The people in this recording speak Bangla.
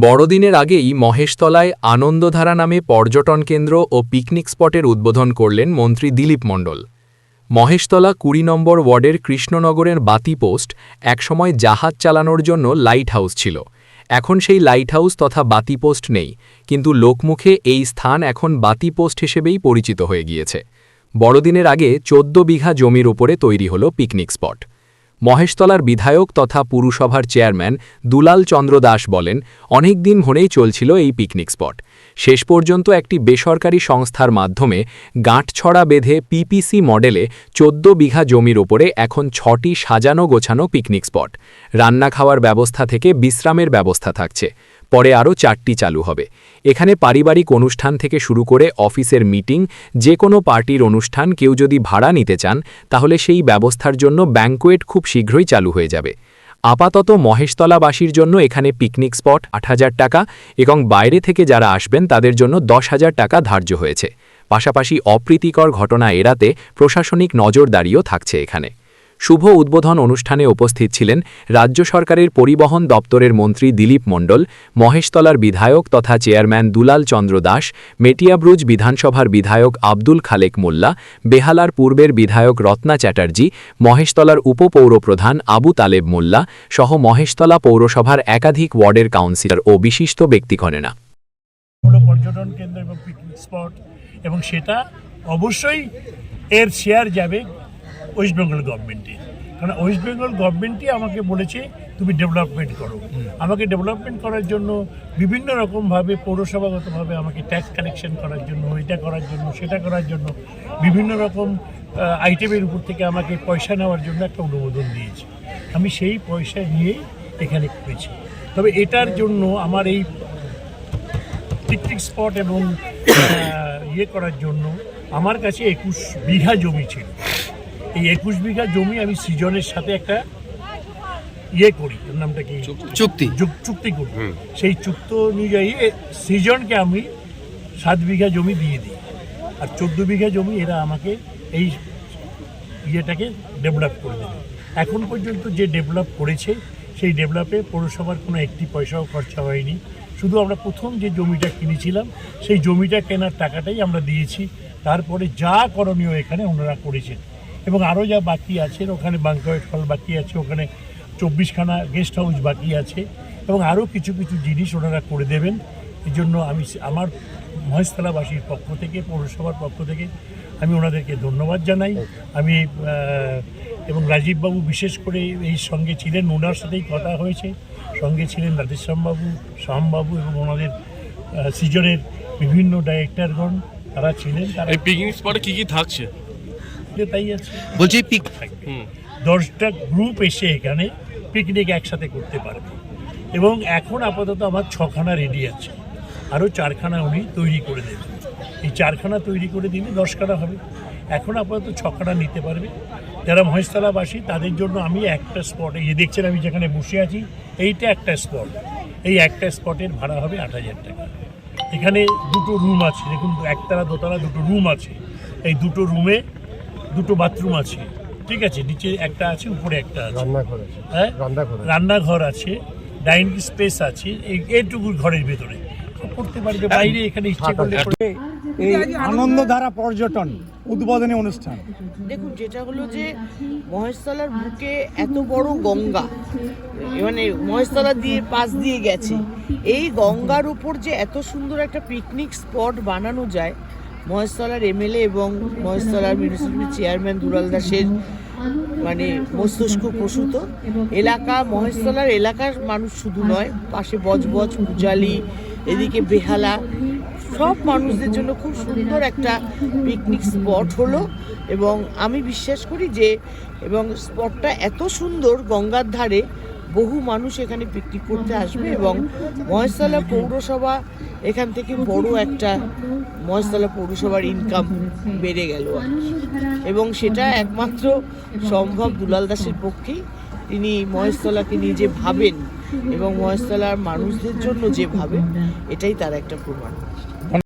বড়দিনের আগেই মহেশতলায় আনন্দধারা নামে পর্যটন কেন্দ্র ও পিকনিক স্পটের উদ্বোধন করলেন মন্ত্রী দিলীপ মণ্ডল। মহেশতলা ২০ নম্বর ওয়ার্ডের কৃষ্ণনগরের বাতি পোস্ট একসময় জাহাজ চালানোর জন্য লাইট হাউস ছিল। এখন সেই লাইট হাউস তথা বাতি পোস্ট নেই, কিন্তু লোকমুখে এই স্থান এখন বাতি পোস্ট হিসেবেই পরিচিত হয়ে গিয়েছে। বড়দিনের আগে ১৪ বিঘা জমির ওপরে তৈরি হল পিকনিক স্পট। মহেশতলার বিধায়ক তথা পুরসভার চেয়ারম্যান দুলাল চন্দ্র দাস বলেন, অনেক দিন ধরেই চলছিল এই পিকনিক স্পট। শেষ পর্যন্ত একটি বেসরকারি সংস্থার মাধ্যমে গাঁটছড়া বেঁধে পিপিসি মডেলে ১৪ বিঘা জমির ওপরে এখন ৬টি সাজানো গোছানো পিকনিক স্পট। রান্না খাওয়ার ব্যবস্থা থেকে বিশ্রামের ব্যবস্থা থাকছে। পরে আরও ৪টি চালু হবে। এখানে পারিবারিক অনুষ্ঠান থেকে শুরু করে অফিসের মিটিং, যে কোনো পার্টির অনুষ্ঠান কেউ যদি ভাড়া নিতে চান তাহলে সেই ব্যবস্থার জন্য ব্যাংকোয়েট খুব শীঘ্রই চালু হয়ে যাবে। আপাতত মহেশতলাবাসীর জন্য এখানে পিকনিক স্পট ৮,০০০ টাকা এবং বাইরে থেকে যারা আসবেন তাদের জন্য ১০,০০০ টাকা ধার্য হয়েছে। পাশাপাশি অপ্রীতিকর ঘটনা এড়াতে প্রশাসনিক নজরদারিও থাকছে এখানে। শুভ উদ্বোধন অনুষ্ঠানে উপস্থিত ছিলেন রাজ্য সরকারের পরিবহন দপ্তরের মন্ত্রী দিলীপ মণ্ডল, মহেশতলার বিধায়ক তথা চেয়ারম্যান দুলাল চন্দ্র দাস, মেটিয়াব্রুজ বিধানসভার বিধায়ক আব্দুল খালেক মোল্লা, বেহালার পূর্বের বিধায়ক রত্না চ্যাটার্জি, মহেশতলার উপপৌরপ্রধান আবু তালেব মোল্লা সহ মহেশতলা পৌরসভার একাধিক ওয়ার্ডের কাউন্সিলর ও বিশিষ্ট ব্যক্তিগণেরা। পর্যটন কেন্দ্র এবং পিকনিক স্পট, এবং সেটা অবশ্যই এর শেয়ার যাবে ওয়েস্ট বেঙ্গল গভর্নমেন্টে, কারণ ওয়েস্ট বেঙ্গল গভর্নমেন্টই আমাকে বলেছে তুমি ডেভেলপমেন্ট করো। আমাকে ডেভেলপমেন্ট করার জন্য বিভিন্ন রকমভাবে পৌরসভাগতভাবে আমাকে ট্যাক্স কালেকশন করার জন্য, এটা করার জন্য, সেটা করার জন্য বিভিন্ন রকম আইটেমের উপর থেকে আমাকে পয়সা নেওয়ার জন্য একটা অনুমোদন দিয়েছে। আমি সেই পয়সা নিয়েই এখানে করেছি। তবে এটার জন্য আমার এই পিকনিক স্পট এবং করার জন্য আমার কাছে ২১ বিঘা জমি ছিল। এই ২১ বিঘা জমি আমি সৃজনের সাথে একটা করি, নামটা কি, চুক্তি করি। সেই চুক্তি অনুযায়ী সৃজনকে আমি ৭ বিঘা জমি দিয়ে দিই, আর ১৪ বিঘা জমি এরা আমাকে এই ডেভেলপ করে দেবে। এখন পর্যন্ত যে ডেভেলপ করেছে সেই ডেভেলপে পৌরসভার কোনো একটি পয়সাও খরচা হয়নি। শুধু আমরা প্রথম যে জমিটা কিনেছিলাম সেই জমিটা কেনার টাকাটাই আমরা দিয়েছি। তারপরে যা করণীয় এখানে ওনারা করেছেন, এবং আরও যা বাকি আছে, ওখানে ব্যাংকোয়েট হল বাকি আছে, ওখানে ২৪খানা গেস্ট হাউস বাকি আছে, এবং আরও কিছু কিছু জিনিস ওনারা করে দেবেন। এই জন্য আমি আমার মহেশতলাবাসীর পক্ষ থেকে, পৌরসভার পক্ষ থেকে আমি ওনাদেরকে ধন্যবাদ জানাই। আমি এবং রাজীববাবু বিশেষ করে এই সঙ্গে ছিলেন, ওনার সাথেই কথা হয়েছে, সঙ্গে ছিলেন রাধেশ্যামবাবু, শ্যামবাবু এবং ওনাদের সৃজনের বিভিন্ন ডাইরেক্টরগণ, তারা ছিলেন। তারা পিকনিক স্পটে কী কী থাকছে তাই আছে বলছি, 10টা গ্রুপ এসে এখানে পিকনিক একসাথে করতে পারবে। এবং এখন আপাতত আমার 6খানা রেডি আছে, আরও 4খানা উনি তৈরি করে দেবেন। এই 4খানা তৈরি করে দিলে 10খানা হবে। এখন আপাতত 6খানা নিতে পারবে যারা মহেশতলাবাসী, তাদের জন্য আমি একটা স্পটে, দেখছেন আমি যেখানে বসে আছি, এইটা একটা স্পট। এই একটা স্পটের ভাড়া হবে ৮,০০০ টাকা। এখানে 2টো রুম আছে, দেখুন, একতলা দোতলা 2টো রুম আছে। এই 2টো রুমে 2টো বাথরুম আছে, ঠিক আছে, নিচে একটা আছে, উপরে একটা আছে, হ্যাঁ, রান্নাঘর আছে, ডাইনিং স্পেস আছে। এইটুকু ঘরের ভেতরে করতে পারবে, বাইরে এখানে ইচ্ছে করলে। এই আনন্দধারা পর্যটন উদ্বোধনী অনুষ্ঠান, দেখুন, যেটা হলো যে মহেশতলার বুকে এত বড় গঙ্গা, মানে মহেশতলা দিয়ে পাশ দিয়ে গেছে, এই গঙ্গার উপর যে এত সুন্দর একটা পিকনিক স্পট বানানো যায়, মহেশতলার এমএলএ এবং মহেশতলার মিউনিসিপ্যালিটি চেয়ারম্যান দুলাল দাসের মানে মস্তিষ্ক প্রসূত এলাকা। মহেশতলার এলাকার মানুষ শুধু নয়, পাশে বজবজ, পূজালি, এদিকে বেহালা, সব মানুষদের জন্য খুব সুন্দর একটা পিকনিক স্পট হলো। এবং আমি বিশ্বাস করি যে, এবং স্পটটা এত সুন্দর, গঙ্গার ধারে বহু মানুষ এখানে পিকনিক করতে আসবে, এবং মহেশতলা পৌরসভা এখান থেকে বড় একটা, মহেশতলা পৌরসভার ইনকাম বেড়ে গেল, এবং সেটা একমাত্র সম্ভব দুলাল দাসের পক্ষেই। তিনি মহেশতলাকে নিয়ে যে ভাবেন এবং মহেশতলার মানুষদের জন্য যে ভাবেন, এটাই তার একটা প্রমাণ।